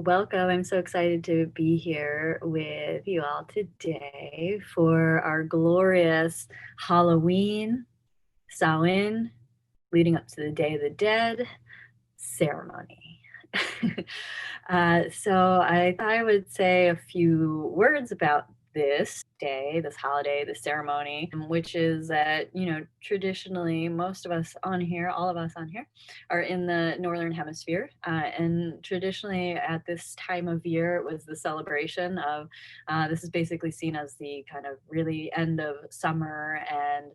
welcome. I'm so excited to be here with you all today for our glorious Halloween, Samhain, leading up to the Day of the Dead ceremony. So I thought I would say a few words about this day, this holiday, this ceremony, which is that, traditionally most of us on here, all of us on here, are in the Northern Hemisphere. And traditionally at this time of year, it was the celebration of, this is basically seen as the kind of really end of summer and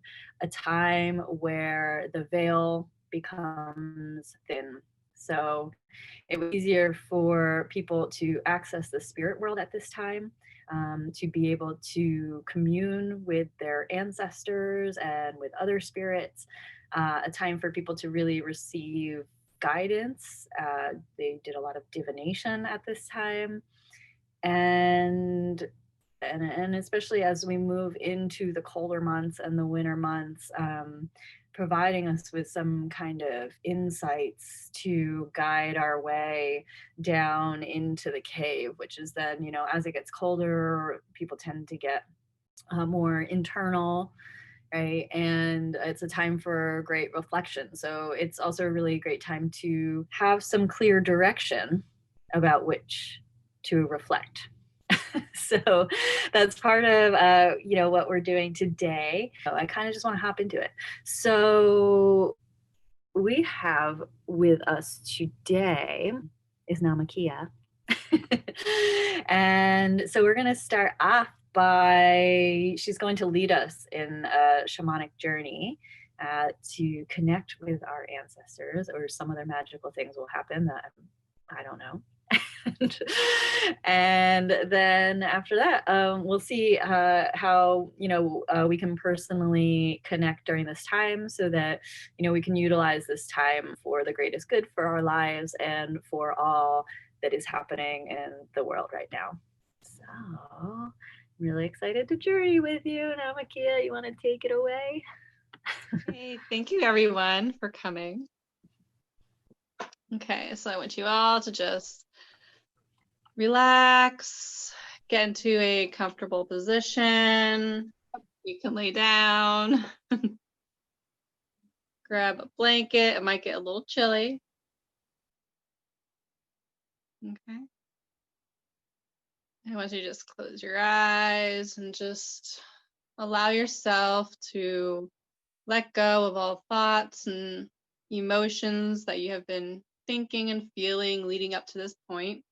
a time where the veil becomes thin. So it was easier for people to access the spirit world at this time, to be able to commune with their ancestors and with other spirits, a time for people to really receive guidance. They did a lot of divination at this time. And especially as we move into the colder months and the winter months, providing us with some kind of insights to guide our way down into the cave, which is then, as it gets colder, people tend to get more internal, right? And it's a time for great reflection. So it's also a really great time to have some clear direction about which to reflect. So that's part of what we're doing today. So I kind of just want to hop into it. So we have with us today is Namakia. And so we're going to start off by, she's going to lead us in a shamanic journey to connect with our ancestors, or some other magical things will happen that I don't know. And then after that, we'll see how we can personally connect during this time, so that we can utilize this time for the greatest good for our lives and for all that is happening in the world right now. So I'm really excited to journey with you. Now, Makia, you want to take it away? Hey, thank you everyone for coming. Okay, so I want you all to just relax, get into a comfortable position. You can lay down, grab a blanket. It might get a little chilly. Okay. I want you to just close your eyes and just allow yourself to let go of all thoughts and emotions that you have been thinking and feeling leading up to this point.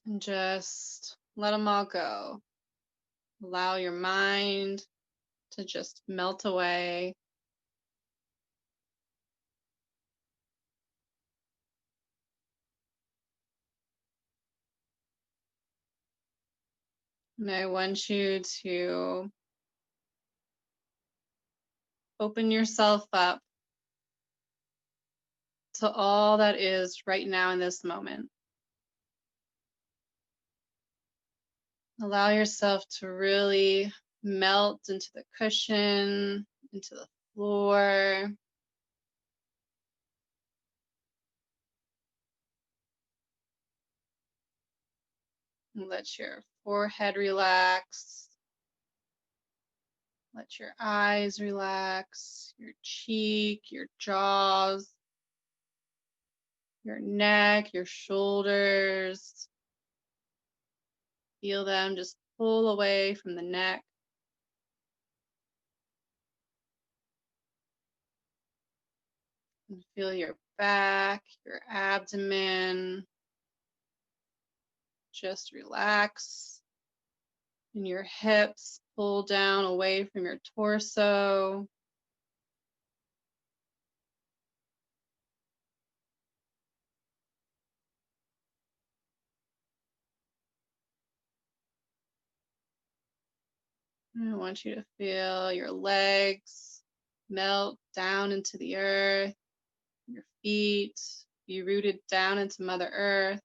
And just let them all go. Allow your mind to just melt away. And I want you to open yourself up to all that is right now in this moment. Allow yourself to really melt into the cushion, into the floor. And let your forehead relax. Let your eyes relax, your cheek, your jaws, your neck, your shoulders. Feel them just pull away from the neck. And feel your back, your abdomen. Just relax. And your hips pull down away from your torso. And I want you to feel your legs melt down into the earth, your feet be rooted down into Mother Earth.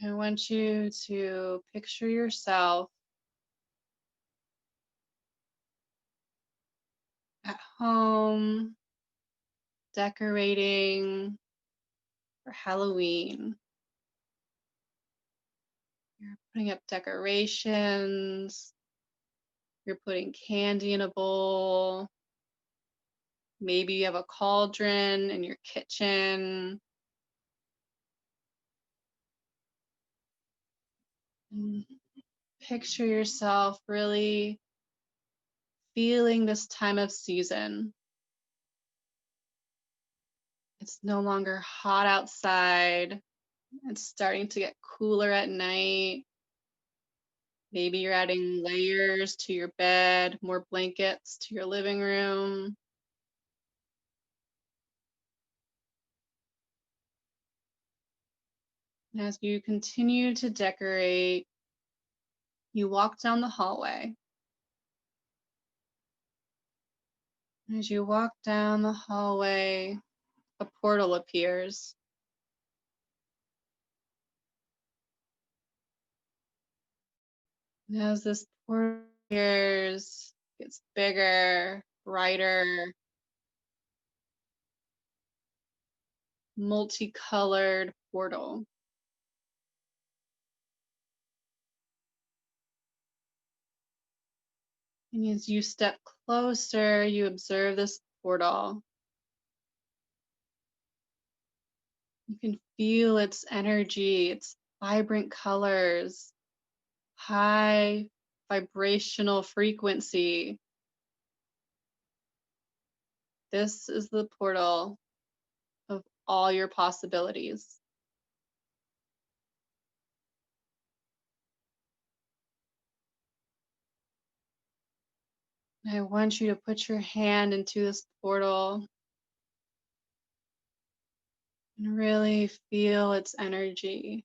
I want you to picture yourself at home, decorating for Halloween. You're putting up decorations, you're putting candy in a bowl. Maybe you have a cauldron in your kitchen. And picture yourself really feeling this time of season. It's no longer hot outside. It's starting to get cooler at night. Maybe you're adding layers to your bed, more blankets to your living room. And as you continue to decorate, you walk down the hallway. As you walk down the hallway, a portal appears. And as this portal appears, it gets bigger, brighter, multicolored portal. And as you step closer, you observe this portal. You can feel its energy, its vibrant colors, high vibrational frequency. This is the portal of all your possibilities. I want you to put your hand into this portal and really feel its energy.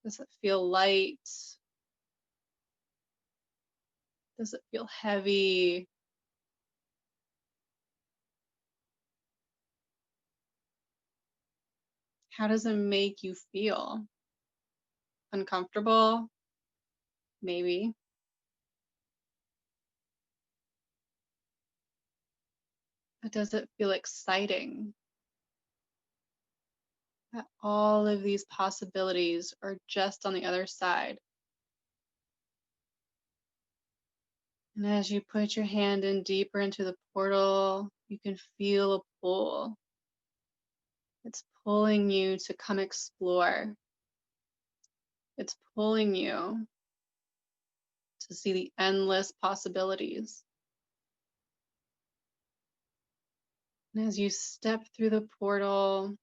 Does it feel light? Does it feel heavy? How does it make you feel? Uncomfortable? Maybe. But does it feel exciting? That all of these possibilities are just on the other side. And as you put your hand in deeper into the portal, you can feel a pull. It's pulling you to come explore. It's pulling you to see the endless possibilities. And as you step through the portal,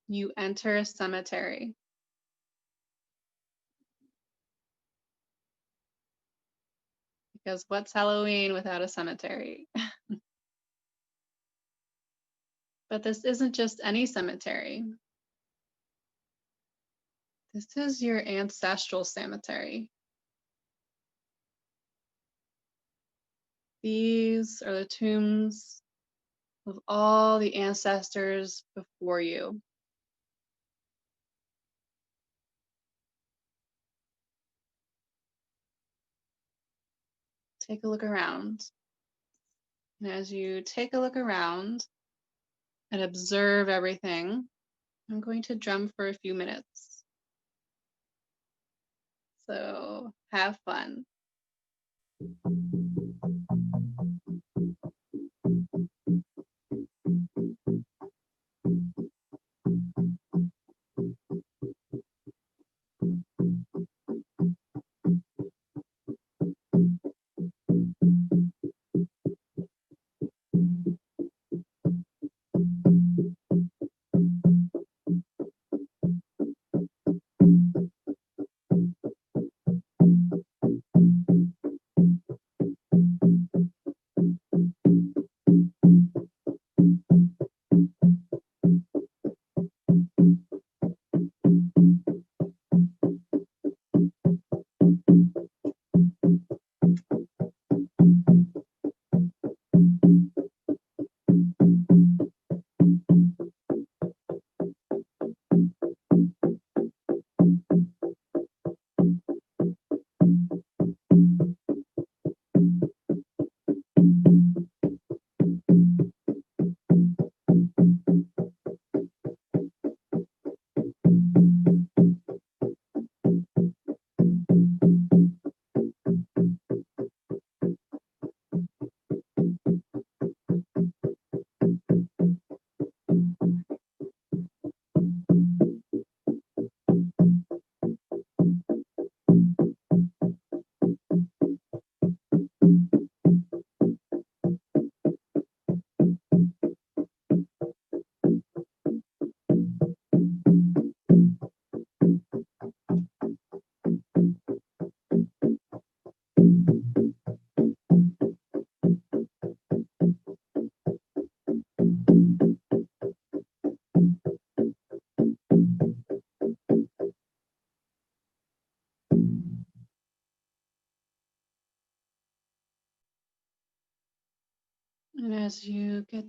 you enter a cemetery. Because what's Halloween without a cemetery? But this isn't just any cemetery. This is your ancestral cemetery. These are the tombs of all the ancestors before you. Take a look around. And as you take a look around and observe everything, I'm going to drum for a few minutes. So have fun.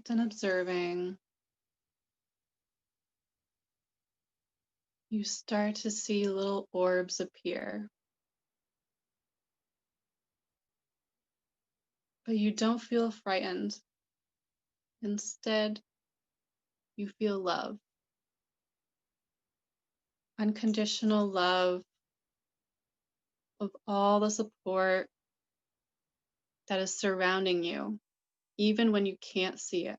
present and observing, you start to see little orbs appear. But you don't feel frightened. Instead, you feel love. Unconditional love of all the support that is surrounding you, even when you can't see it.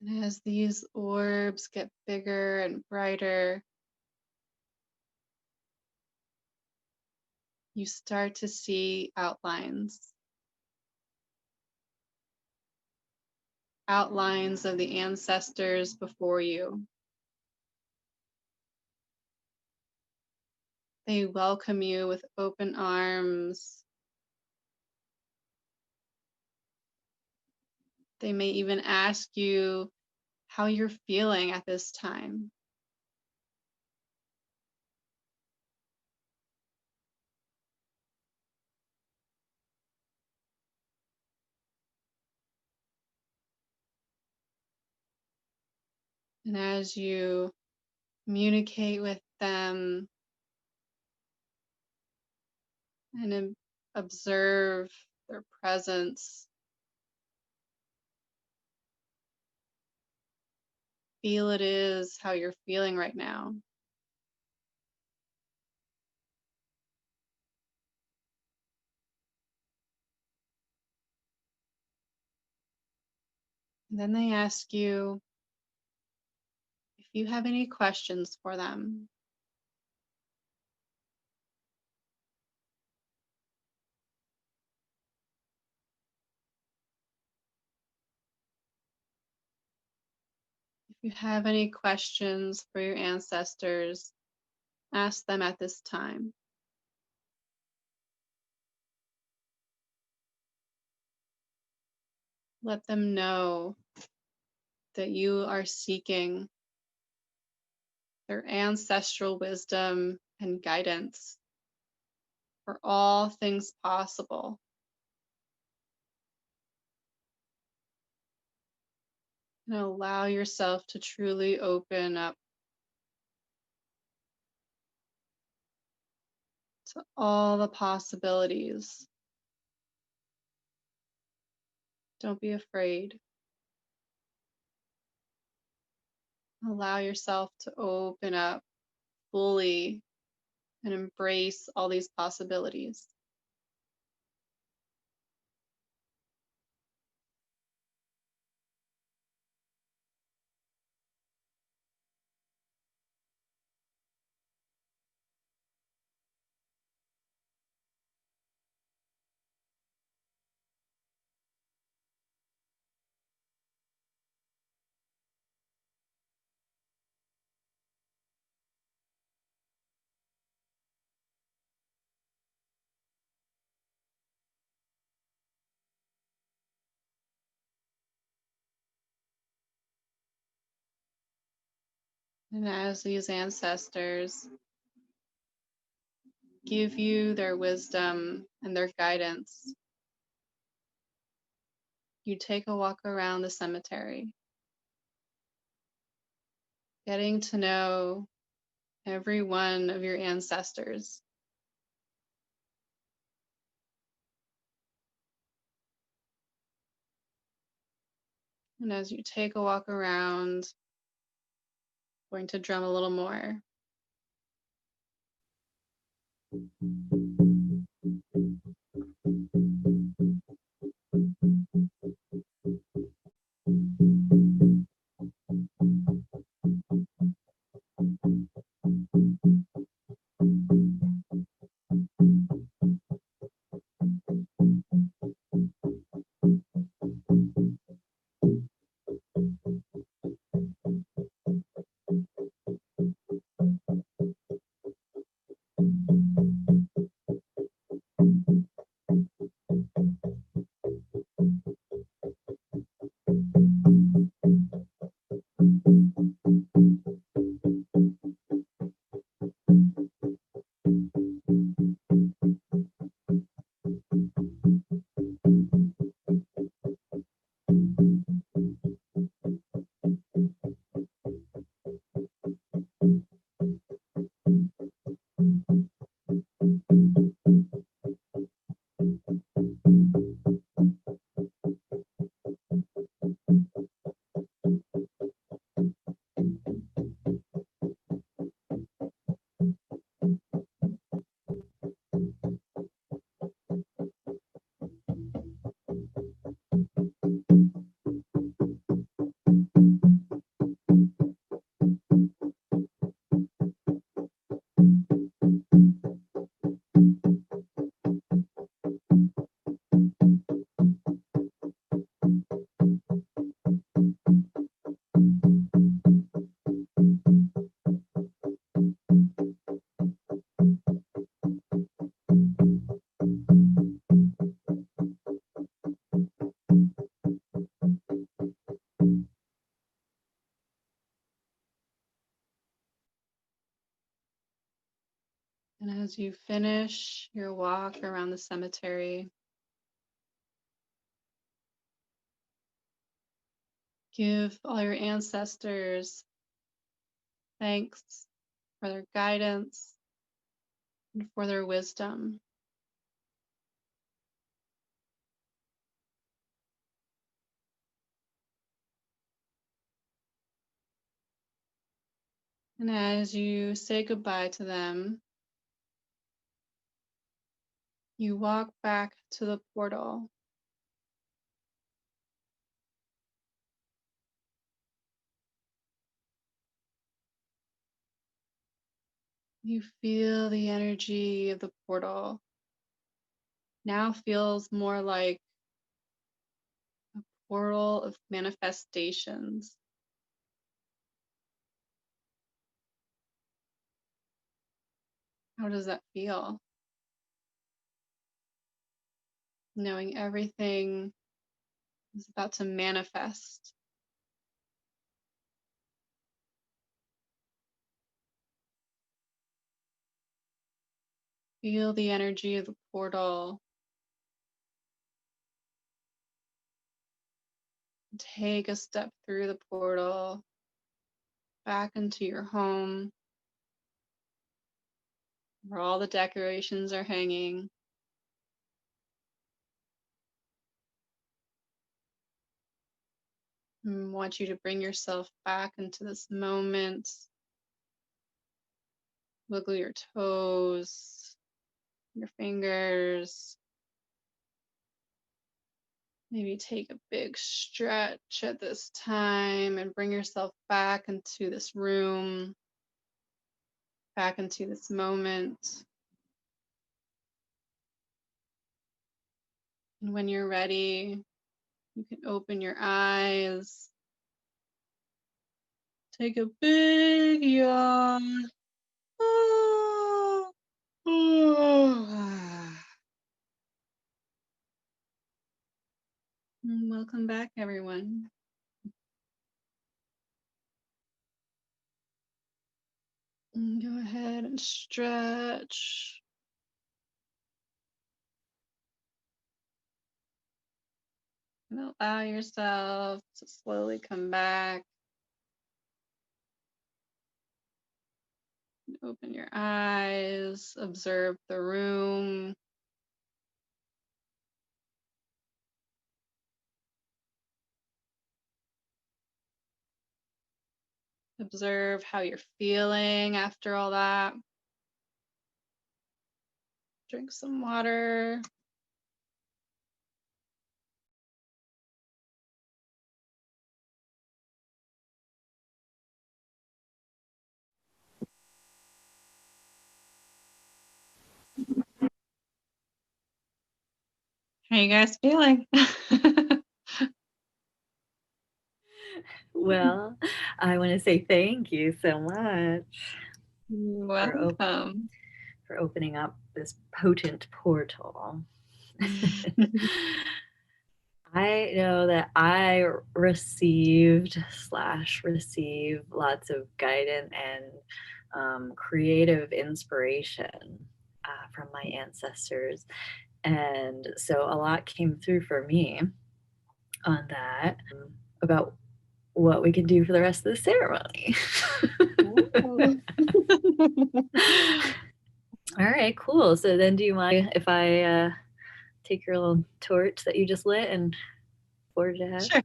And as these orbs get bigger and brighter, you start to see outlines. Outlines of the ancestors before you. They welcome you with open arms. They may even ask you how you're feeling at this time. And as you communicate with them and observe their presence, feel it is how you're feeling right now. And then they ask you if you have any questions for them. If you have any questions for your ancestors, ask them at this time. Let them know that you are seeking their ancestral wisdom and guidance for all things possible. And allow yourself to truly open up to all the possibilities. Don't be afraid. Allow yourself to open up fully and embrace all these possibilities. And as these ancestors give you their wisdom and their guidance, you take a walk around the cemetery, getting to know every one of your ancestors. And as you take a walk around, I'm going to drum a little more. As you finish your walk around the cemetery, give all your ancestors thanks for their guidance and for their wisdom. And as you say goodbye to them, you walk back to the portal. You feel the energy of the portal now feels more like a portal of manifestations. How does that feel? Knowing everything is about to manifest. Feel the energy of the portal. Take a step through the portal back into your home where all the decorations are hanging. I want you to bring yourself back into this moment. Wiggle your toes, your fingers. Maybe take a big stretch at this time and bring yourself back into this room, back into this moment. And when you're ready, you can open your eyes. Take a big yawn. And welcome back, everyone. And go ahead and stretch. And allow yourself to slowly come back. And open your eyes, observe the room. Observe how you're feeling after all that. Drink some water. How you guys feeling? Well, I want to say thank you so much Welcome. for opening up this potent portal. I know that I received / receive lots of guidance and creative inspiration from my ancestors. And so a lot came through for me on that about what we can do for the rest of the ceremony. All right, cool. So then do you mind if I take your little torch that you just lit and forge ahead? Sure.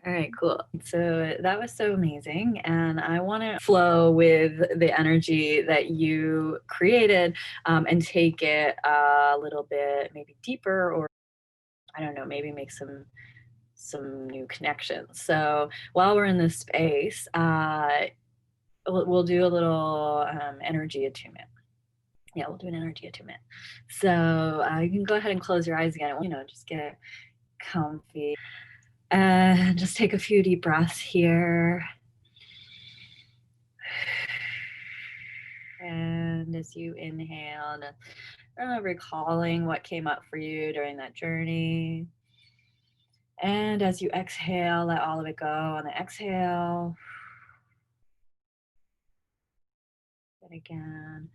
All right, cool. So that was so amazing. And I want to flow with the energy that you created and take it a little bit maybe deeper, or I don't know, maybe make some new connections. So while we're in this space, we'll do a little energy attunement. Yeah, we'll do an energy attunement. So you can go ahead and close your eyes again. Just get comfy and just take a few deep breaths here. And as you inhale, recalling what came up for you during that journey. And as you exhale, let all of it go on the exhale. And again,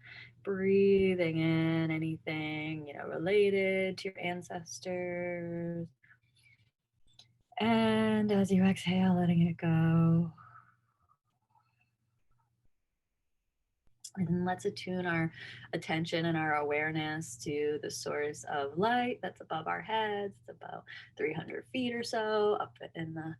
breathing in anything, related to your ancestors. And as you exhale, letting it go. And let's attune our attention and our awareness to the source of light that's above our heads. It's about 300 feet or so up in the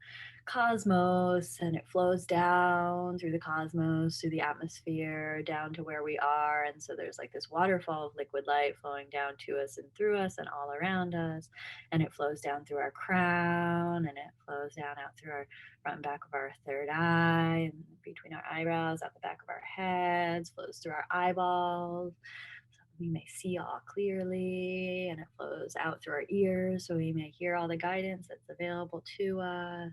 cosmos, and it flows down through the cosmos, through the atmosphere, down to where we are. And so there's like this waterfall of liquid light flowing down to us and through us and all around us. And it flows down through our crown, and it flows down out through our front and back of our third eye, and between our eyebrows, out the back of our heads, flows through our eyeballs, so we may see all clearly, and it flows out through our ears, so we may hear all the guidance that's available to us.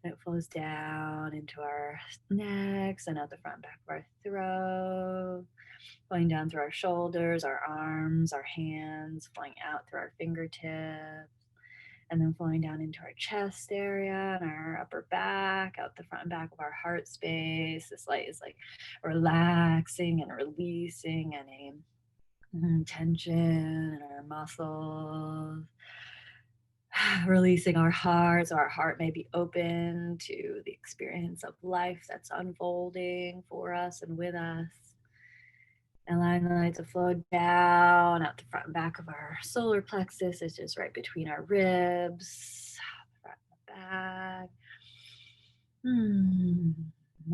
And it flows down into our necks and out the front and back of our throat, flowing down through our shoulders, our arms, our hands, flowing out through our fingertips, and then flowing down into our chest area and our upper back, out the front and back of our heart space. This light is like relaxing and releasing any tension in our muscles, releasing our heart so our heart may be open to the experience of life that's unfolding for us and with us. Allowing the light to flow down out the front and back of our solar plexus. It's just right between our ribs, front and back.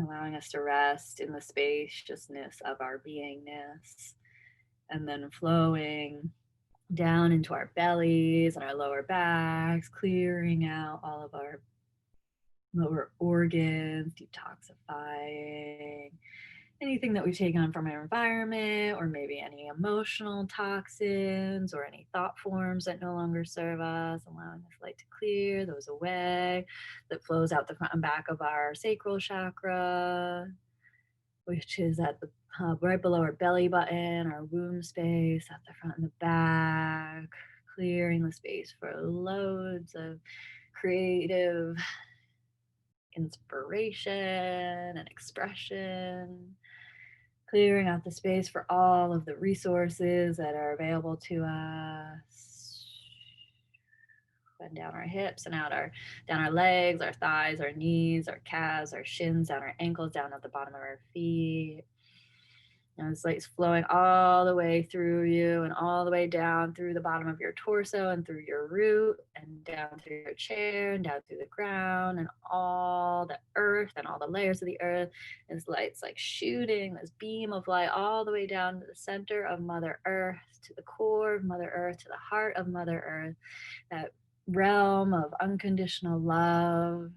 Allowing us to rest in the spaciousness of our beingness. And then flowing down into our bellies and our lower backs, clearing out all of our lower organs, detoxifying anything that we've taken on from our environment, or maybe any emotional toxins or any thought forms that no longer serve us, allowing this light to clear those away. That flows out the front and back of our sacral chakra, which is at the right below our belly button, our womb space, at the front and the back, clearing the space for loads of creative inspiration and expression, clearing out the space for all of the resources that are available to us. And down our hips and down our legs, our thighs, our knees, our calves, our shins, down our ankles, down at the bottom of our feet. And this light's flowing all the way through you and all the way down through the bottom of your torso and through your root and down through your chair and down through the ground and all the earth and all the layers of the earth. And this light's like shooting this beam of light all the way down to the center of Mother Earth, to the core of Mother Earth, to the heart of Mother Earth, that realm of unconditional love.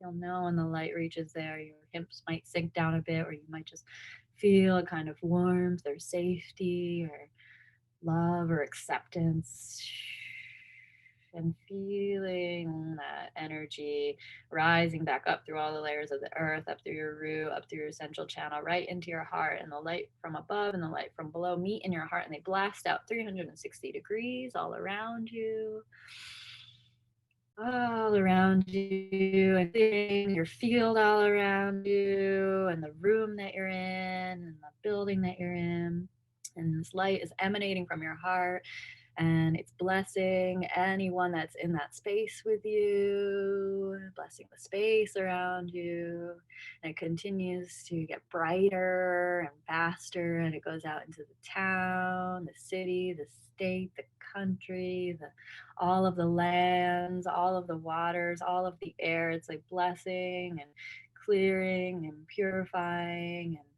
You'll know when the light reaches there. Your hips might sink down a bit, or you might just feel a kind of warmth or safety or love or acceptance, and feeling that energy rising back up through all the layers of the earth, up through your root, up through your central channel, right into your heart. And the light from above and the light from below meet in your heart, and they blast out 360 degrees all around you. All around you, and your field all around you, and the room that you're in, and the building that you're in. And this light is emanating from your heart, and it's blessing anyone that's in that space with you, blessing the space around you. And it continues to get brighter and faster, and it goes out into the town, the city, the state, the country, all of the lands, all of the waters, all of the air. It's like blessing and clearing and purifying and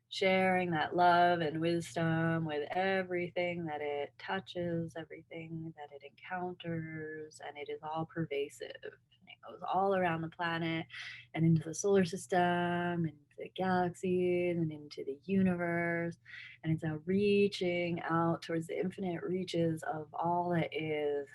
sharing that love and wisdom with everything that it touches, everything that it encounters, and it is all pervasive. And it goes all around the planet and into the solar system, and into the galaxies, and into the universe. And it's now reaching out towards the infinite reaches of all that is.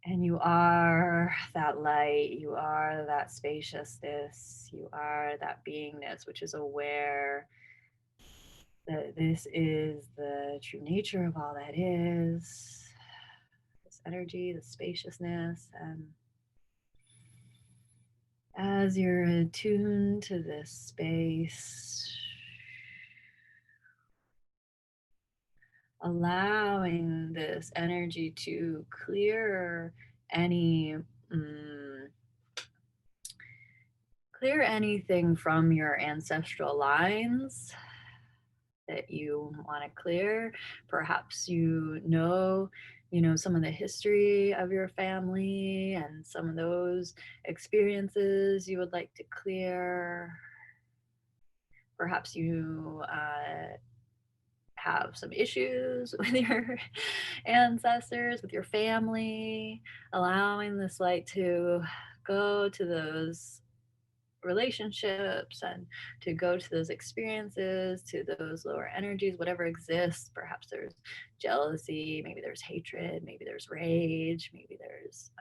And you are that light, you are that spaciousness, you are that beingness which is aware that this is the true nature of all that is, this energy, the spaciousness, and As you're attuned to this space, allowing this energy to clear any clear anything from your ancestral lines that you want to clear. Perhaps some of the history of your family and some of those experiences you would like to clear. Perhaps you have some issues with your ancestors, with your family, allowing this light to go to those relationships and to go to those experiences, to those lower energies, whatever exists. Perhaps there's jealousy, maybe there's hatred, maybe there's rage, maybe there's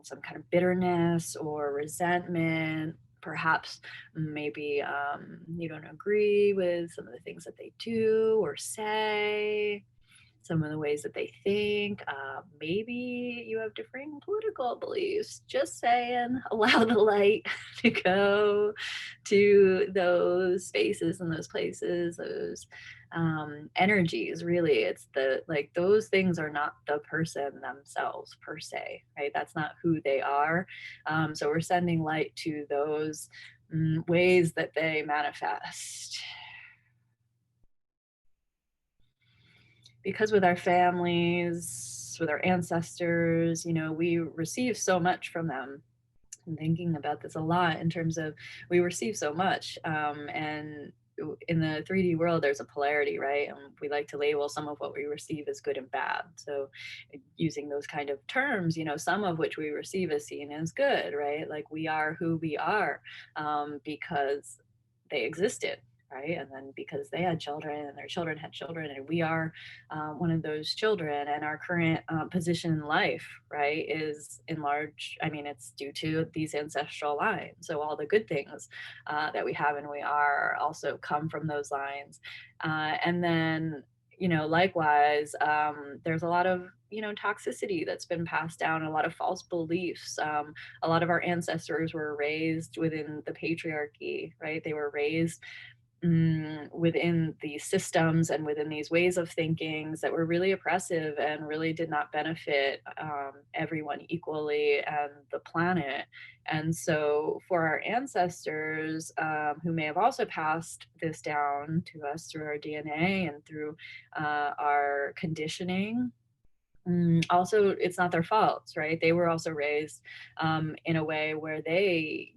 some kind of bitterness or resentment. Perhaps maybe you don't agree with some of the things that they do or say, some of the ways that they think. Maybe you have differing political beliefs. Just saying, allow the light to go to those spaces and those places, those energies. Really, it's those things are not the person themselves per se, right? That's not who they are. So we're sending light to those ways that they manifest. Because with our families, with our ancestors, we receive so much from them. I'm thinking about this a lot in terms of we receive so much. And in the 3D world, there's a polarity, right? And we like to label some of what we receive as good and bad. So using those kind of terms, some of which we receive as seen as good, right? Like we are who we are because they existed, right? And then because they had children and their children had children, and we are one of those children, and our current position in life, right, is in large, it's due to these ancestral lines. So all the good things that we have and we are also come from those lines. And then, likewise, there's a lot of toxicity that's been passed down, a lot of false beliefs. A lot of our ancestors were raised within the patriarchy, right? They were raised within these systems and within these ways of thinking that were really oppressive and really did not benefit everyone equally and the planet. And so for our ancestors who may have also passed this down to us through our DNA and through our conditioning, also it's not their fault, right? They were also raised in a way where they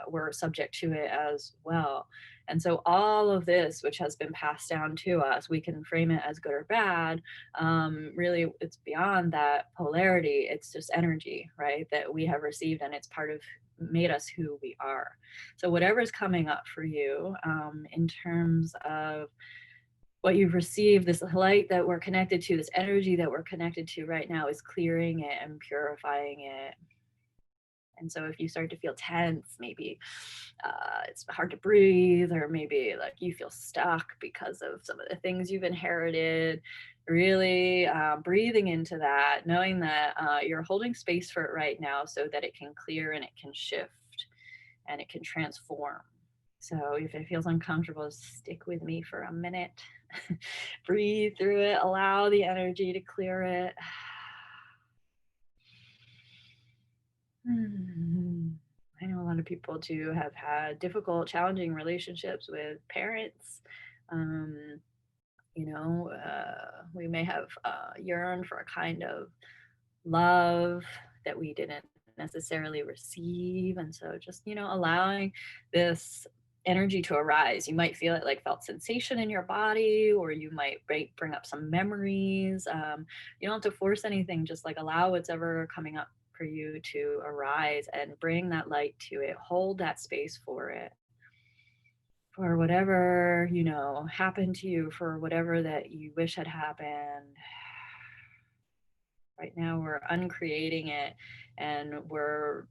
were subject to it as well. And so all of this which has been passed down to us, we can frame it as good or bad. Really, it's beyond that polarity. It's just energy, right, that we have received, and it's part of made us who we are. So whatever's coming up for you in terms of what you've received, this light that we're connected to, this energy that we're connected to right now, is clearing it and purifying it. And so if you start to feel tense, maybe it's hard to breathe, or maybe like you feel stuck because of some of the things you've inherited, really breathing into that, knowing that you're holding space for it right now so that it can clear and it can shift and it can transform. So if it feels uncomfortable, stick with me for a minute. Breathe through it, allow the energy to clear it. I know a lot of people too have had difficult, challenging relationships with parents. We may have yearned for a kind of love that we didn't necessarily receive. And so just, allowing this energy to arise. You might feel it like felt sensation in your body, or you might bring up some memories. You don't have to force anything, just like allow what's ever coming up for you to arise and bring that light to it. Hold that space for it. For whatever, happened to you, for whatever that you wish had happened. Right now, we're uncreating it, and we're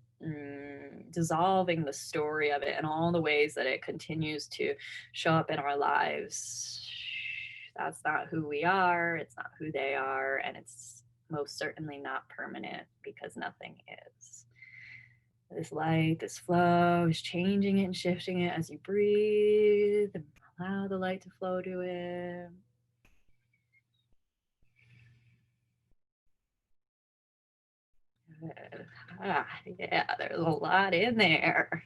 dissolving the story of it and all the ways that it continues to show up in our lives. That's not who we are. It's not who they are. And it's most certainly not permanent, because nothing is. This light, this flow is changing it and shifting it as you breathe and allow the light to flow to it. Yeah, there's a lot in there.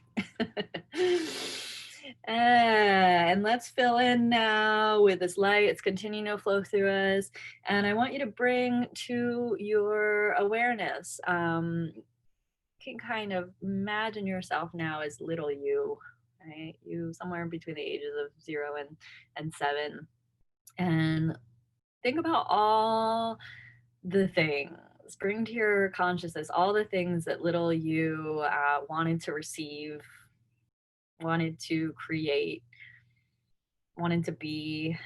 And let's fill in now with this light. It's continuing to flow through us. And I want you to bring to your awareness, you can kind of imagine yourself now as little you, right? You somewhere between the ages of 0 and 7. And think about all the things, bring to your consciousness all the things that little you wanted to receive, wanted to create, wanted to be.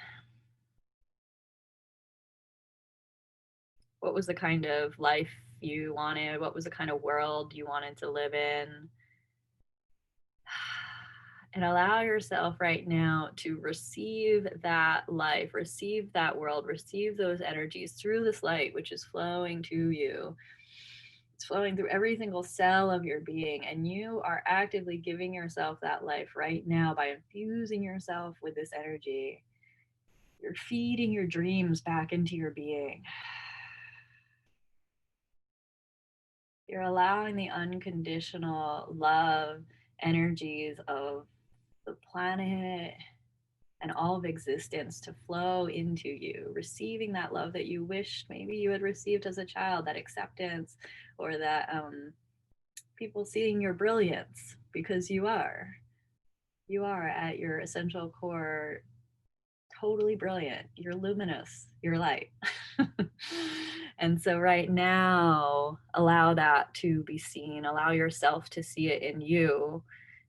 What was the kind of life you wanted? What was the kind of world you wanted to live in? And allow yourself right now to receive that life, receive that world, receive those energies through this light, which is flowing to you. It's flowing through every single cell of your being, and you are actively giving yourself that life right now by infusing yourself with this energy. You're feeding your dreams back into your being. You're allowing the unconditional love energies of the planet and all of existence to flow into you, receiving that love that you wished maybe you had received as a child, that acceptance, or that people seeing your brilliance, because you are at your essential core totally brilliant. You're luminous, you're light. And so right now, allow that to be seen, allow yourself to see it in you,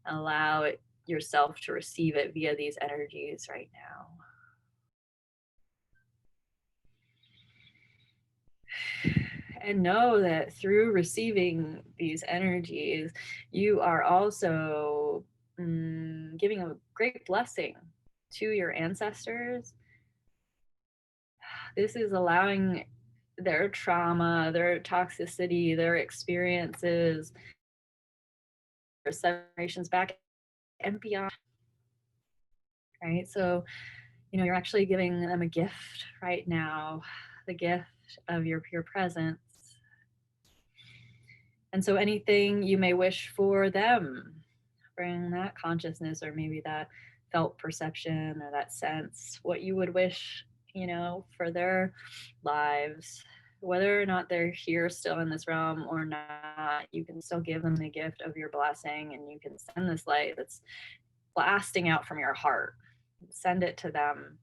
allow it yourself to receive it via these energies right now. And know that through receiving these energies, you are also giving a great blessing to your ancestors. This is allowing their trauma, their toxicity, their experiences, their generations back and beyond. Right? So, you're actually giving them a gift right now, the gift of your pure presence. And so anything you may wish for them, bring that consciousness or maybe that felt perception or that sense, what you would wish, for their lives, whether or not they're here still in this realm or not, you can still give them the gift of your blessing, and you can send this light that's blasting out from your heart. Send it to them.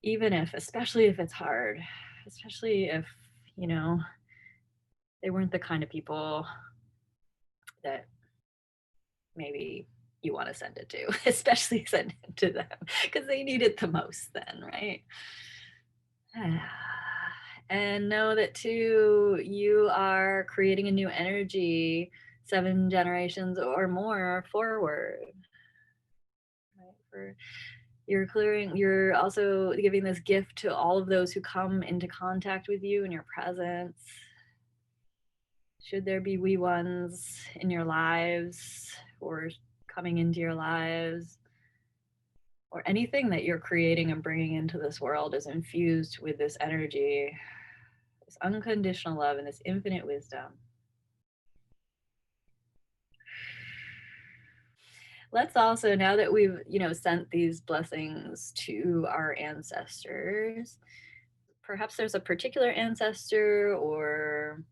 Even if, especially if it's hard, especially if, they weren't the kind of people that maybe you want to send it to, especially send it to them because they need it the most then, right? And know that too, you are creating a new energy 7 generations or more forward. Right? You're also giving this gift to all of those who come into contact with you in your presence. Should there be wee ones in your lives or coming into your lives, or anything that you're creating and bringing into this world is infused with this energy, this unconditional love and this infinite wisdom. Let's also, now that we've, sent these blessings to our ancestors, perhaps there's a particular ancestor or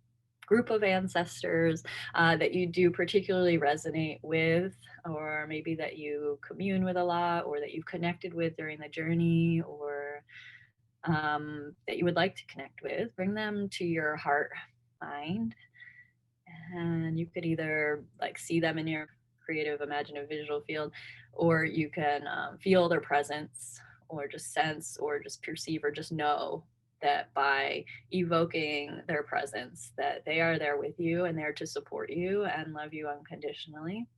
group of ancestors that you do particularly resonate with, or maybe that you commune with a lot, or that you've connected with during the journey, or that you would like to connect with. Bring them to your heart mind, and you could either see them in your creative, imaginative, visual field, or you can feel their presence, or just sense, or just perceive, or just know that by evoking their presence, that they are there with you and there to support you and love you unconditionally.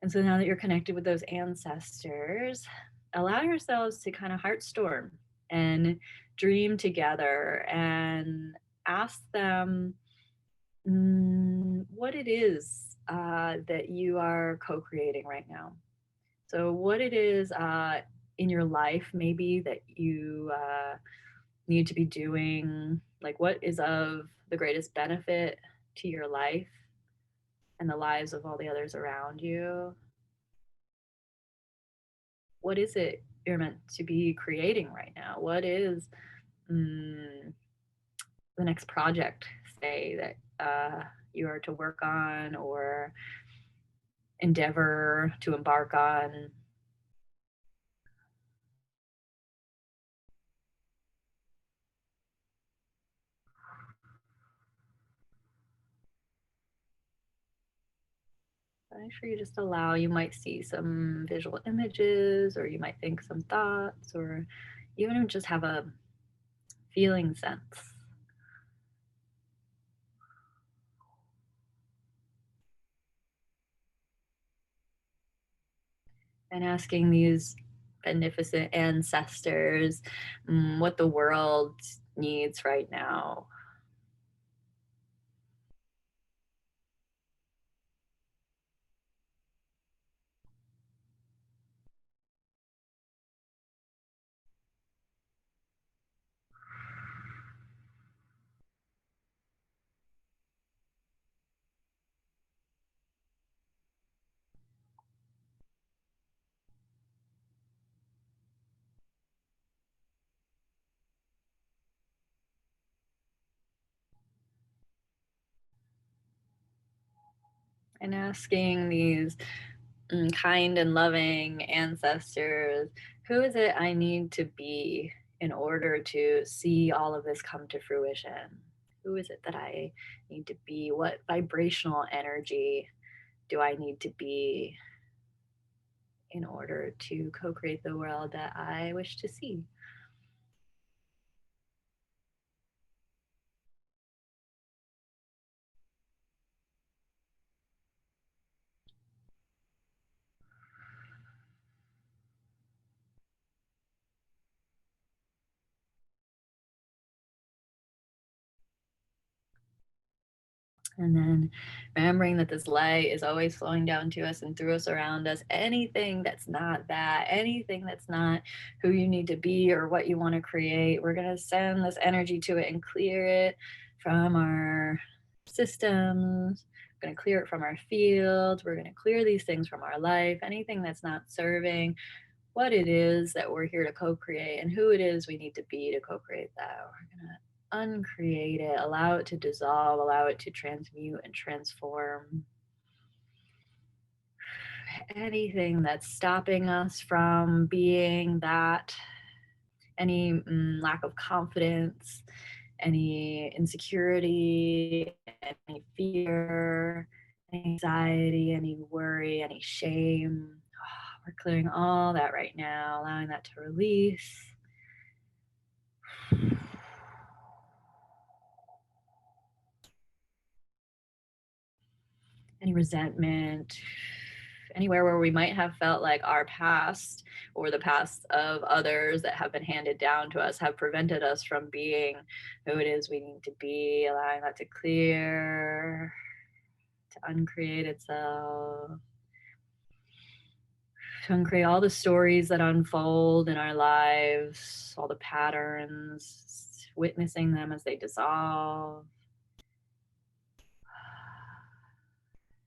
And so now that you're connected with those ancestors, allow yourselves to kind of heart storm and dream together and ask them what it is that you are co-creating right now. So what it is in your life maybe that you need to be doing, like what is of the greatest benefit to your life and the lives of all the others around you. What is it you're meant to be creating right now? What is mm, the next project, say, that you are to work on or endeavor to embark on? Make sure you just allow, you might see some visual images, or you might think some thoughts, or even just have a feeling sense. And asking these beneficent ancestors what the world needs right now. And asking these kind and loving ancestors, who is it I need to be in order to see all of this come to fruition? Who is it that I need to be? What vibrational energy do I need to be in order to co create the world that I wish to see? And then remembering that this light is always flowing down to us and through us, around us. Anything that's not that, anything that's not who you need to be or what you want to create, we're going to send this energy to it and clear it from our systems. We're going to clear it from our fields. We're going to clear these things from our life. Anything that's not serving what it is that we're here to co-create and who it is we need to be to co-create that. We're going to uncreate it, allow it to dissolve, allow it to transmute and transform. Anything that's stopping us from being that, any lack of confidence, any insecurity, any fear, any anxiety, any worry, any shame. We're clearing all that right now, allowing that to release. Any resentment, anywhere where we might have felt like our past or the past of others that have been handed down to us have prevented us from being who it is we need to be, allowing that to clear, to uncreate itself, to uncreate all the stories that unfold in our lives, all the patterns, witnessing them as they dissolve.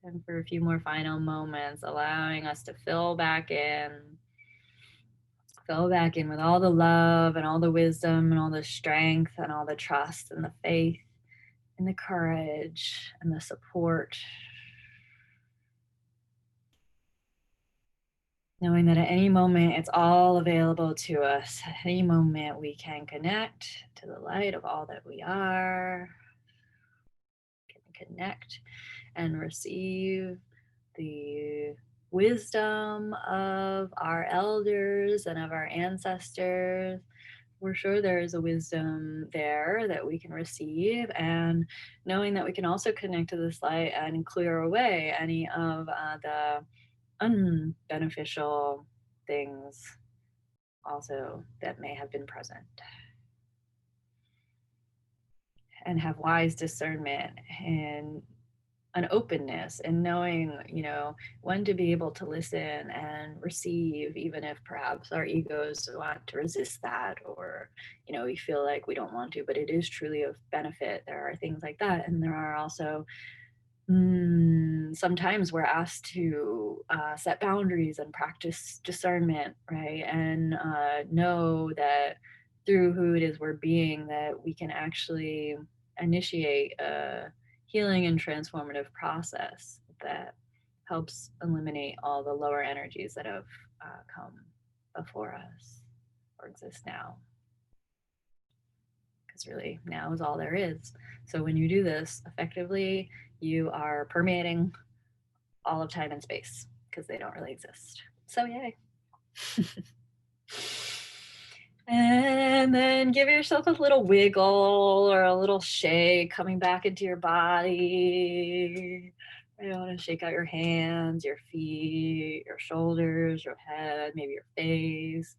And for a few more final moments, allowing us to fill back in with all the love and all the wisdom and all the strength and all the trust and the faith and the courage and the support. Knowing that at any moment it's all available to us. At any moment we can connect to the light of all that we are, can connect and receive the wisdom of our elders and of our ancestors. We're sure there is a wisdom there that we can receive, and knowing that we can also connect to this light and clear away any of the unbeneficial things also that may have been present. And have wise discernment and an openness and knowing, when to be able to listen and receive, even if perhaps our egos want to resist that, or, we feel like we don't want to, but it is truly of benefit. There are things like that. And there are also sometimes we're asked to set boundaries and practice discernment, right? And know that through who it is we're being, that we can actually initiate a healing and transformative process that helps eliminate all the lower energies that have come before us or exist now. Because really, now is all there is. So when you do this effectively, you are permeating all of time and space because they don't really exist. So yay. And then give yourself a little wiggle or a little shake coming back into your body. You want to shake out your hands, your feet, your shoulders, your head, maybe your face.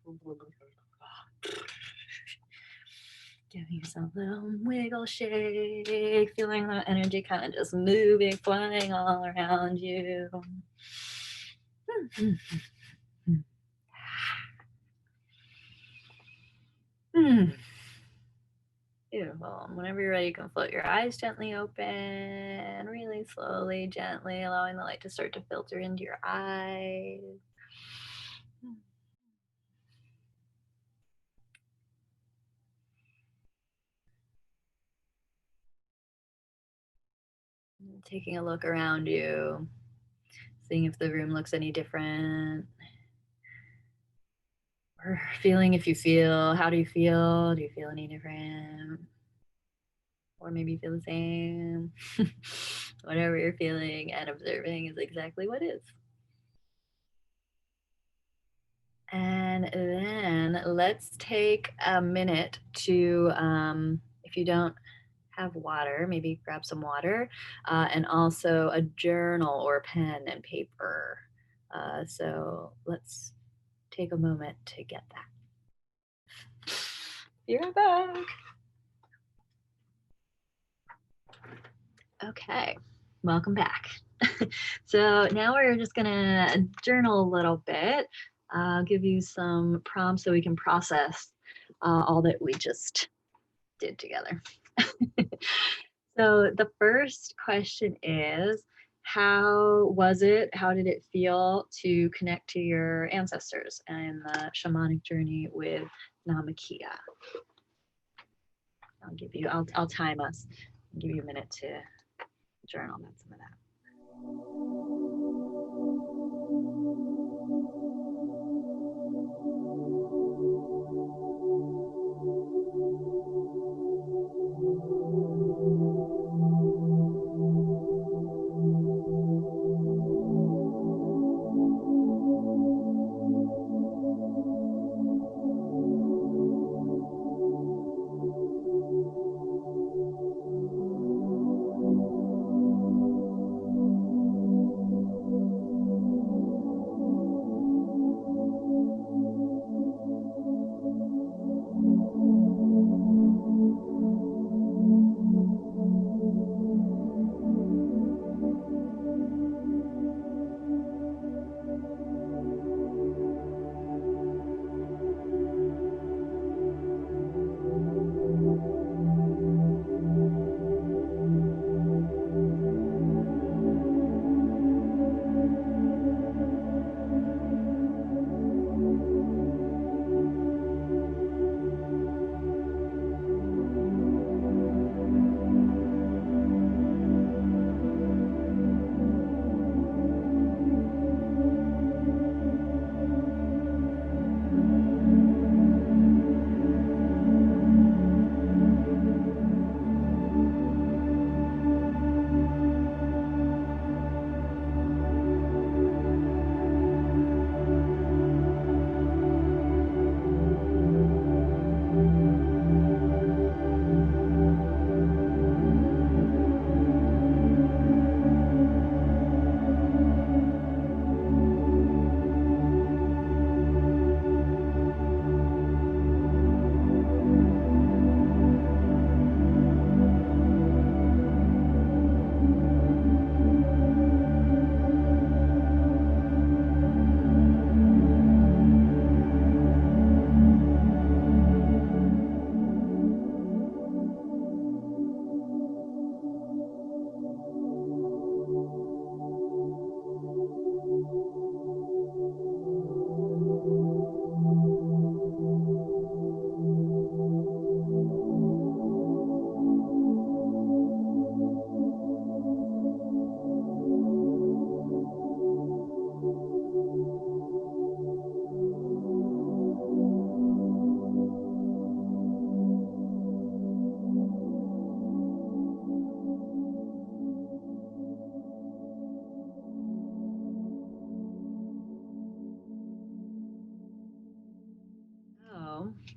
Give yourself a little wiggle shake, feeling that energy kind of just moving, flying all around you. Beautiful. Whenever you're ready, you can float your eyes gently open, really slowly, gently, allowing the light to start to filter into your eyes. Taking a look around you, seeing if the room looks any different. Or feeling if you feel, how do you feel? Do you feel any different? Or maybe you feel the same. Whatever you're feeling and observing is exactly what is. And then let's take a minute to, if you don't have water, maybe grab some water, and also a journal or pen and paper. So let's take a moment to get that. You're back. Okay, welcome back. So now we're just gonna journal a little bit. I'll give you some prompts so we can process all that we just did together. So the first question is, how was it? How did it feel to connect to your ancestors and the shamanic journey with Namakia? I'll time us. I'll give you a minute to journal about some of that.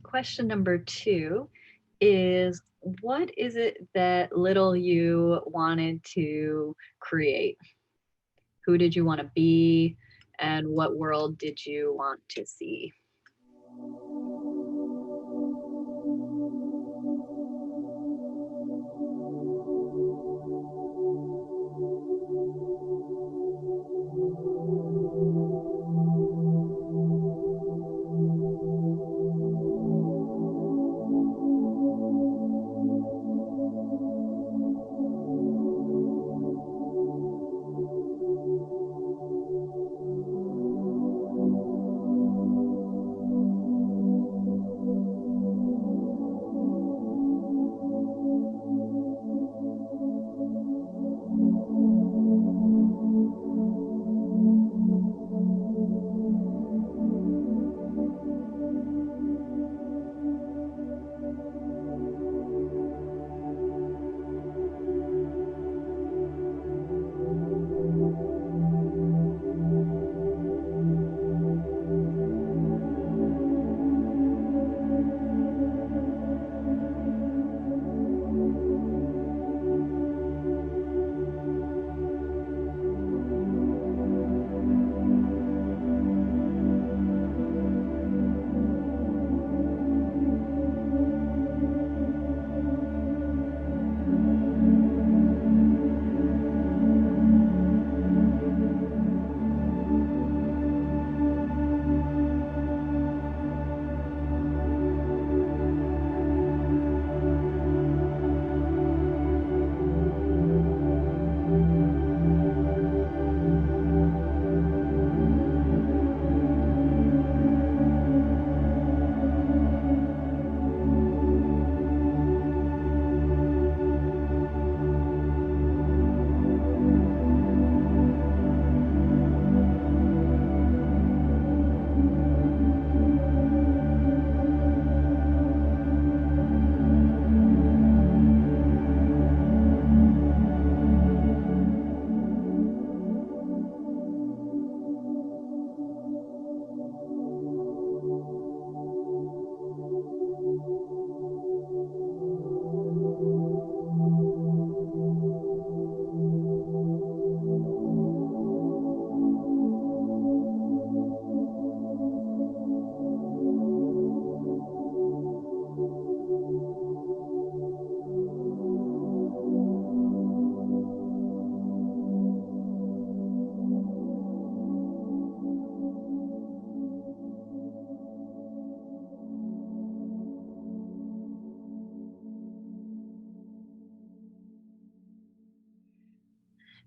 question number 2 is, what is it that little you wanted to create? Who did you want to be? And what world did you want to see?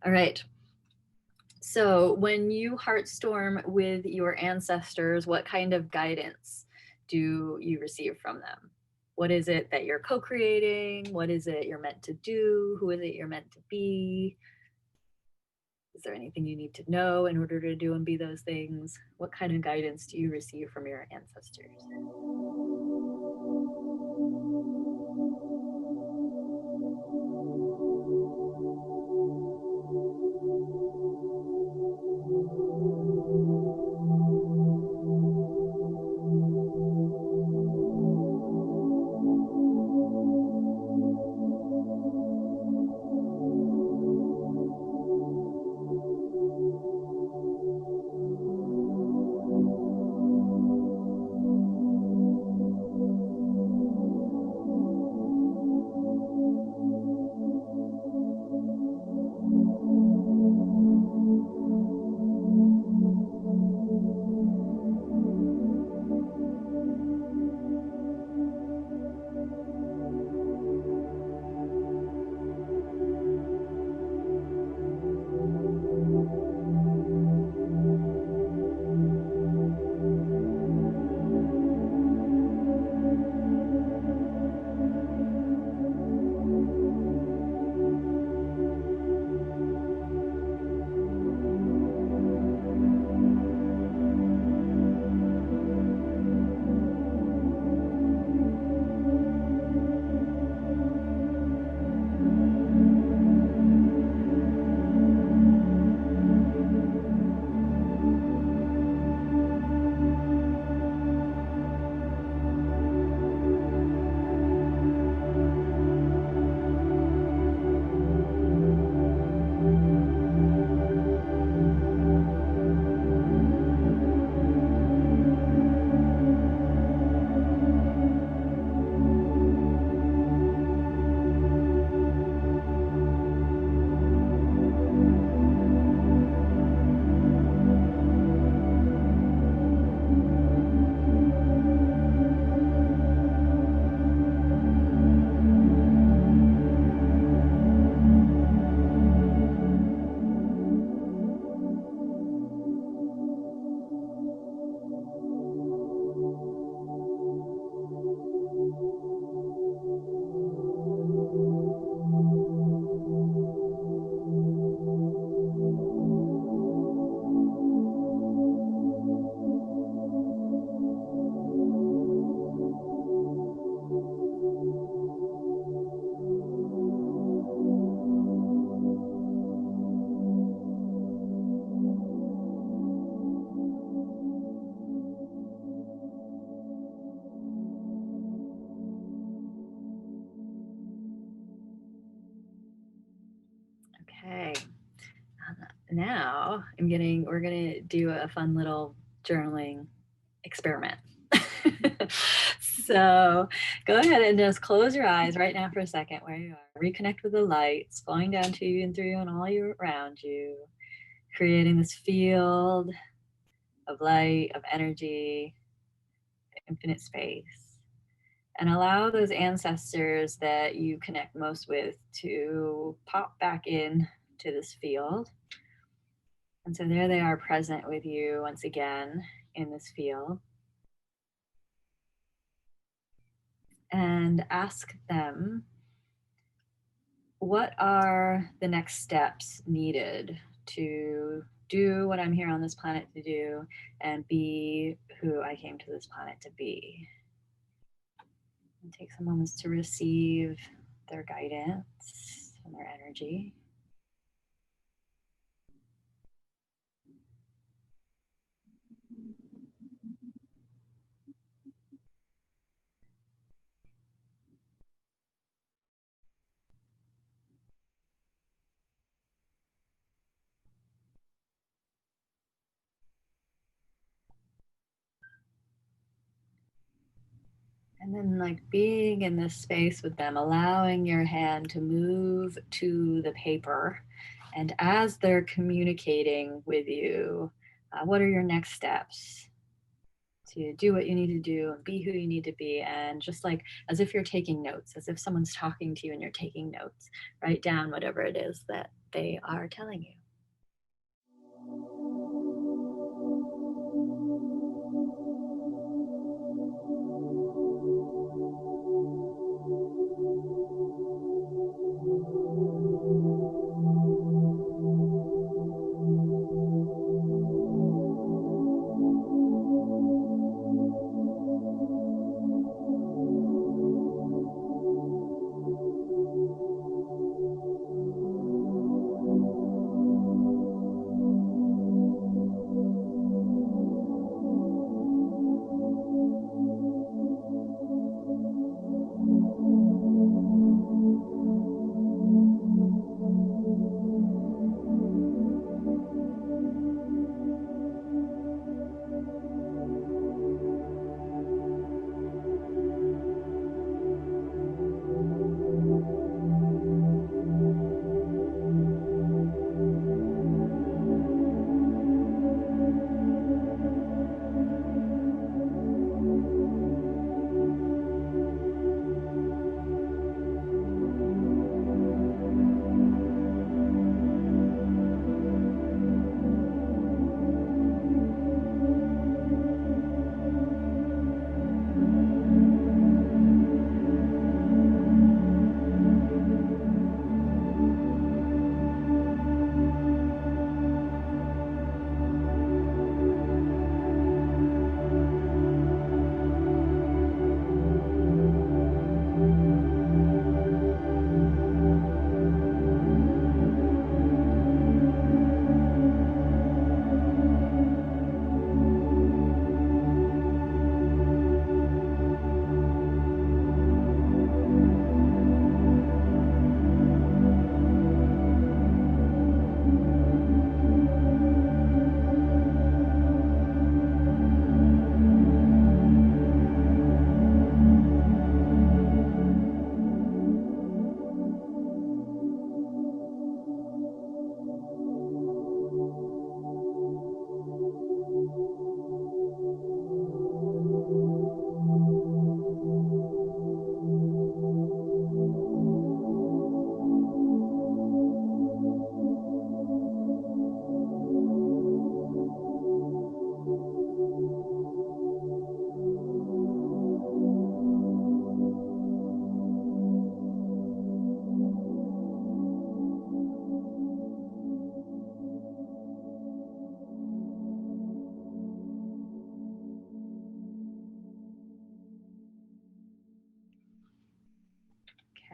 All right. So when you heartstorm with your ancestors, what kind of guidance do you receive from them? What is it that you're co-creating? What is it you're meant to do? Who is it you're meant to be? Is there anything you need to know in order to do and be those things? What kind of guidance do you receive from your ancestors? now we're gonna do a fun little journaling experiment. So go ahead and just close your eyes right now for a second where you are. Reconnect with the lights flowing down to you and through you and all you around you, creating this field of light, of energy, infinite space. And allow those ancestors that you connect most with to pop back in to this field. And so there they are, present with you once again in this field. And ask them, what are the next steps needed to do what I'm here on this planet to do and be who I came to this planet to be? And take some moments to receive their guidance and their energy. And then, like, being in this space with them, allowing your hand to move to the paper. And as they're communicating with you, what are your next steps to do what you need to do and be who you need to be? And just like as if you're taking notes, as if someone's talking to you and you're taking notes, write down whatever it is that they are telling you.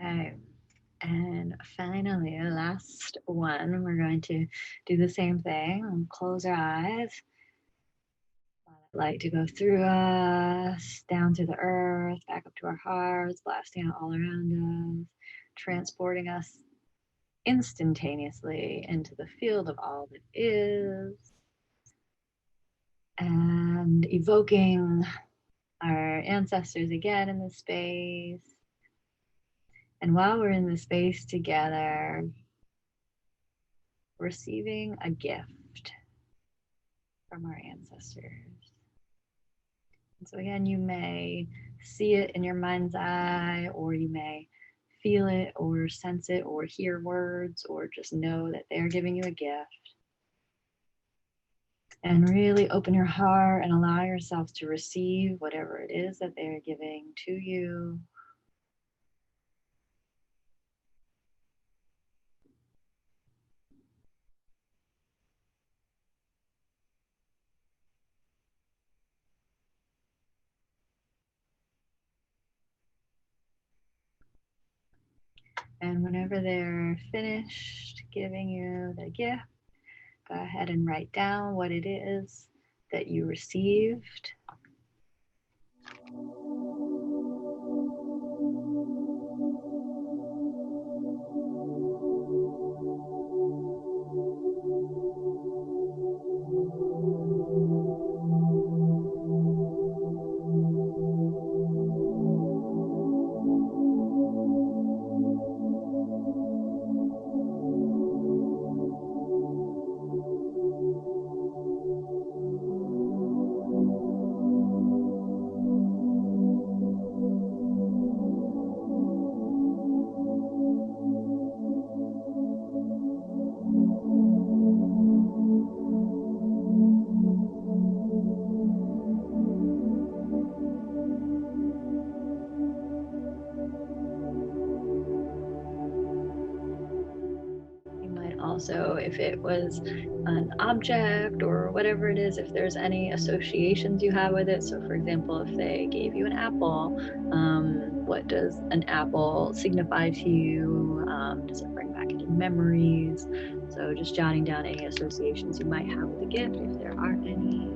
Okay. And finally, the last one, we're going to do the same thing. And close our eyes. Allow that light to go through us, down through the earth, back up to our hearts, blasting out all around us, transporting us instantaneously into the field of all that is, and evoking our ancestors again in the space. And while we're in the space together, receiving a gift from our ancestors. And so again, you may see it in your mind's eye, or you may feel it or sense it or hear words, or just know that they're giving you a gift. And really open your heart and allow yourself to receive whatever it is that they're giving to you. And whenever they're finished giving you the gift, go ahead and write down what it is that you received. Also, if it was an object or whatever it is, if there's any associations you have with it. So for example, if they gave you an apple, what does an apple signify to you? Does it bring back any memories? So just jotting down any associations you might have with the gift, if there are any.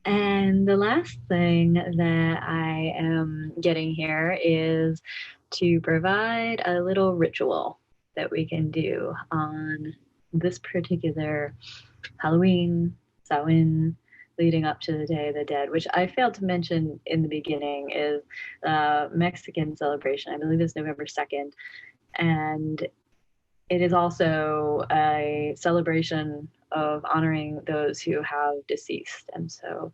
And the last thing that I am getting here is to provide a little ritual that we can do on this particular Halloween, Samhain, leading up to the Day of the Dead, which I failed to mention in the beginning is Mexican celebration. I believe it's November 2nd. And it is also a celebration of honoring those who have deceased. And so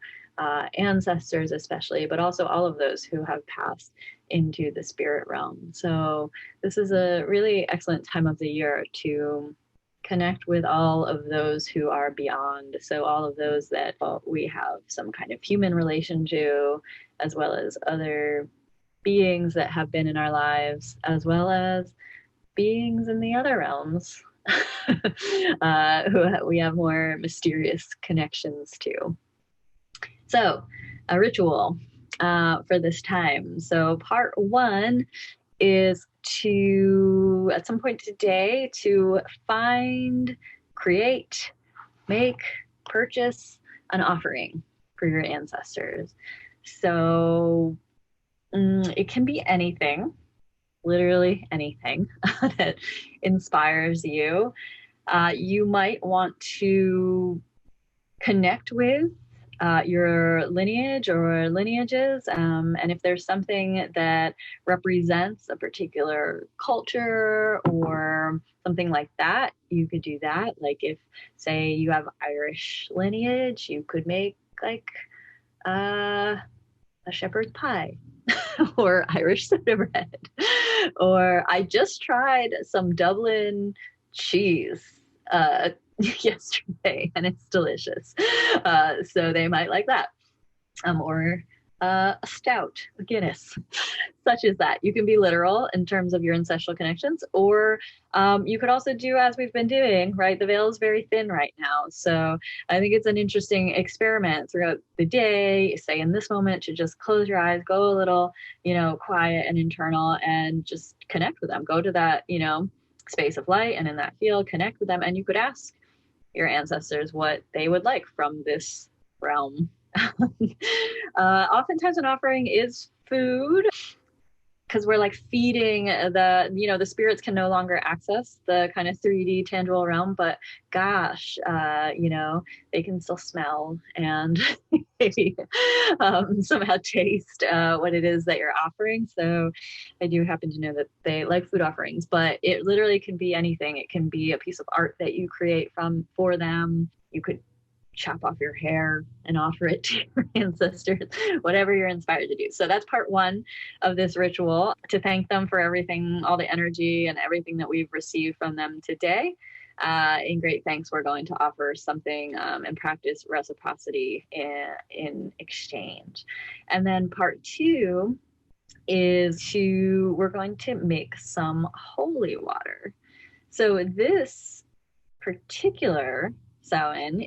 ancestors especially, but also all of those who have passed into the spirit realm. So this is a really excellent time of the year to connect with all of those who are beyond. So all of those that we have some kind of human relation to, as well as other beings that have been in our lives, as well as beings in the other realms who we have more mysterious connections to. So, a ritual for this time. So, part one is to, at some point today, to find, create, make, purchase an offering for your ancestors. So, it can be anything, literally anything that inspires you. You might want to connect with your lineage or lineages. And if there's something that represents a particular culture or something like that, you could do that. Like if, say, you have Irish lineage, you could make like a shepherd's pie or Irish soda bread. Or I just tried some Dublin cheese yesterday and it's delicious. So they might like that. Or a stout, a Guinness, such as that. You can be literal in terms of your ancestral connections, or you could also do as we've been doing, right? The veil is very thin right now. So I think it's an interesting experiment throughout the day, say in this moment, to just close your eyes, go a little, quiet and internal, and just connect with them. Go to that, space of light, and in that field, connect with them. And you could ask your ancestors what they would like from this realm. Oftentimes an offering is food, because we're like feeding the spirits can no longer access the kind of 3D tangible realm, but gosh, they can still smell and maybe somehow taste what it is that you're offering. So I do happen to know that they like food offerings, but it literally can be anything. It can be a piece of art that you create for them. You could chop off your hair and offer it to your ancestors, whatever you're inspired to do. So that's part one of this ritual, to thank them for everything, all the energy and everything that we've received from them today. In great thanks, we're going to offer something and practice reciprocity in exchange. And then part two is we're going to make some holy water. So this particular Samhain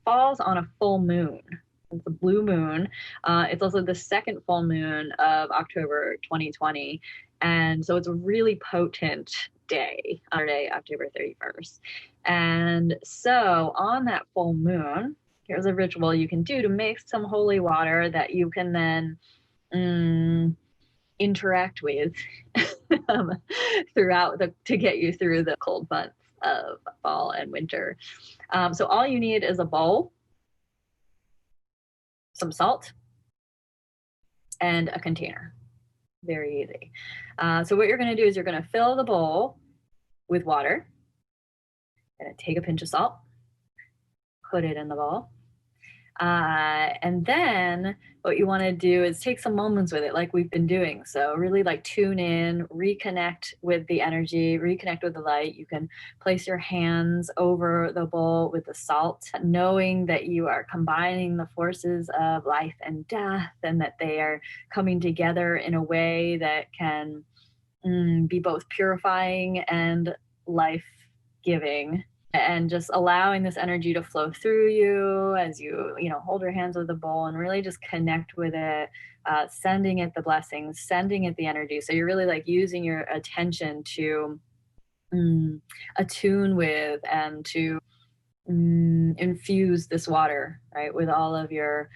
falls on a full moon. It's a blue moon. It's also the second full moon of October 2020. And so it's a really potent day, Saturday, October 31st. And so on that full moon, here's a ritual you can do to make some holy water that you can then interact with to get you through the cold months of fall and winter. So all you need is a bowl, some salt, and a container. Very easy. So what you're going to do is you're going to fill the bowl with water. You're going to take a pinch of salt, put it in the bowl. And then what you want to do is take some moments with it, like we've been doing. So really like tune in, reconnect with the energy, reconnect with the light. You can place your hands over the bowl with the salt, knowing that you are combining the forces of life and death, and that they are coming together in a way that can be both purifying and life-giving. And just allowing this energy to flow through you as you hold your hands with the bowl and really just connect with it, sending it the blessings, sending it the energy. So you're really like using your attention to attune with and to infuse this water, right, with all of your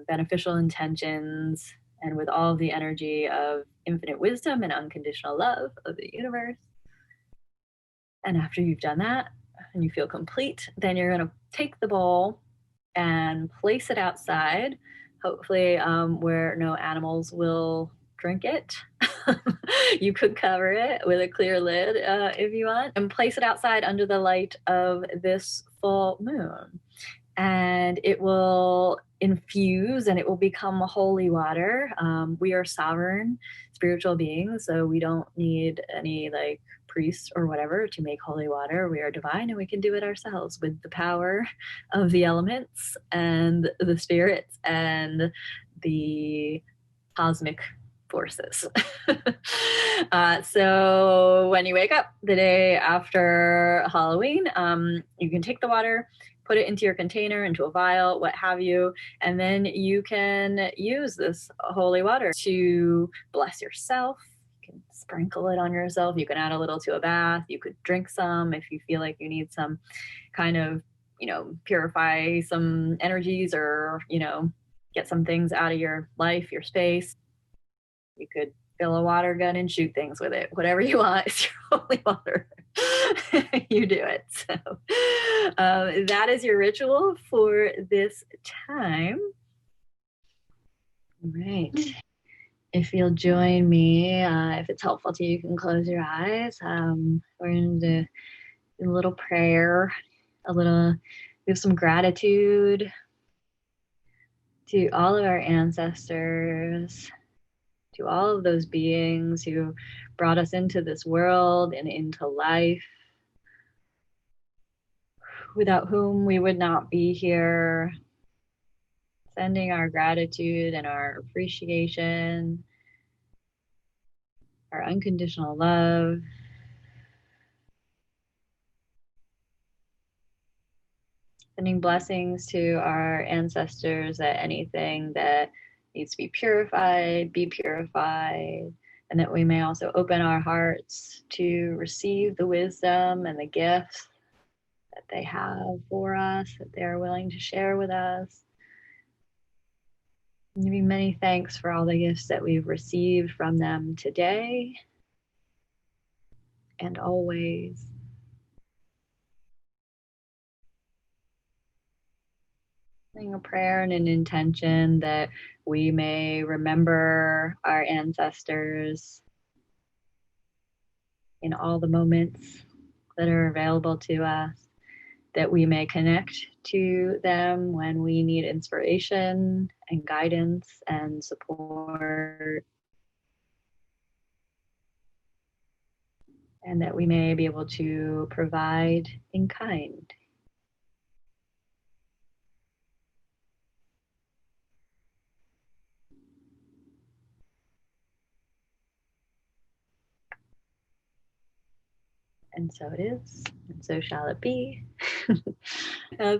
beneficial intentions and with all of the energy of infinite wisdom and unconditional love of the universe. And after you've done that, and you feel complete, then you're going to take the bowl and place it outside, hopefully where no animals will drink it. You could cover it with a clear lid if you want, and place it outside under the light of this full moon. And it will infuse and it will become holy water. We are sovereign spiritual beings, so we don't need any priests or whatever to make holy water. We are divine and we can do it ourselves with the power of the elements and the spirits and the cosmic forces. So when you wake up the day after Halloween, you can take the water, put it into your container, into a vial, what have you, and then you can use this holy water to bless yourself. You can sprinkle it on yourself. You can add a little to a bath. You could drink some if you feel like you need some kind of, purify some energies, or, get some things out of your life, your space. You could fill a water gun and shoot things with it. Whatever you want. It's your holy water. You do it. So that is your ritual for this time. All right. If you'll join me, if it's helpful to you, you can close your eyes. We're going to do a little prayer, give some gratitude to all of our ancestors, to all of those beings who brought us into this world and into life, without whom we would not be here. Sending our gratitude and our appreciation, our unconditional love. Sending blessings to our ancestors, that anything that needs to be purified, and that we may also open our hearts to receive the wisdom and the gifts that they have for us, that they are willing to share with us. And giving many thanks for all the gifts that we've received from them today and always. Saying a prayer and an intention that we may remember our ancestors in all the moments that are available to us, that we may connect to them when we need inspiration and guidance and support, and that we may be able to provide in kind. And so it is, and so shall it be.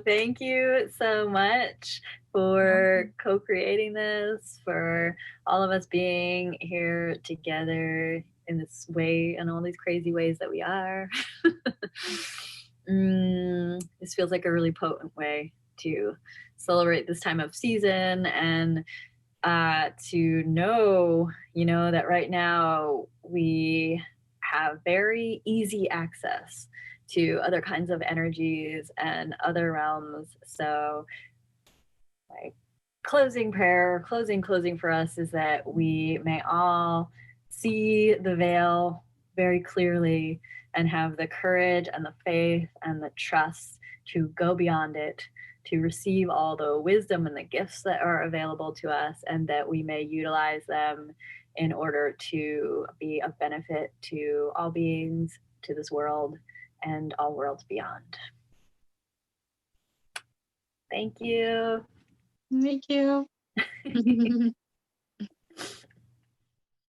Thank you so much for co-creating this, for all of us being here together in this way, and all these crazy ways that we are. This feels like a really potent way to celebrate this time of season, and to know, that right now we have very easy access to other kinds of energies and other realms. So my closing prayer, closing for us, is that we may all see the veil very clearly and have the courage and the faith and the trust to go beyond it, to receive all the wisdom and the gifts that are available to us, and that we may utilize them in order to be of benefit to all beings, to this world, and all worlds beyond. Thank you. Thank you.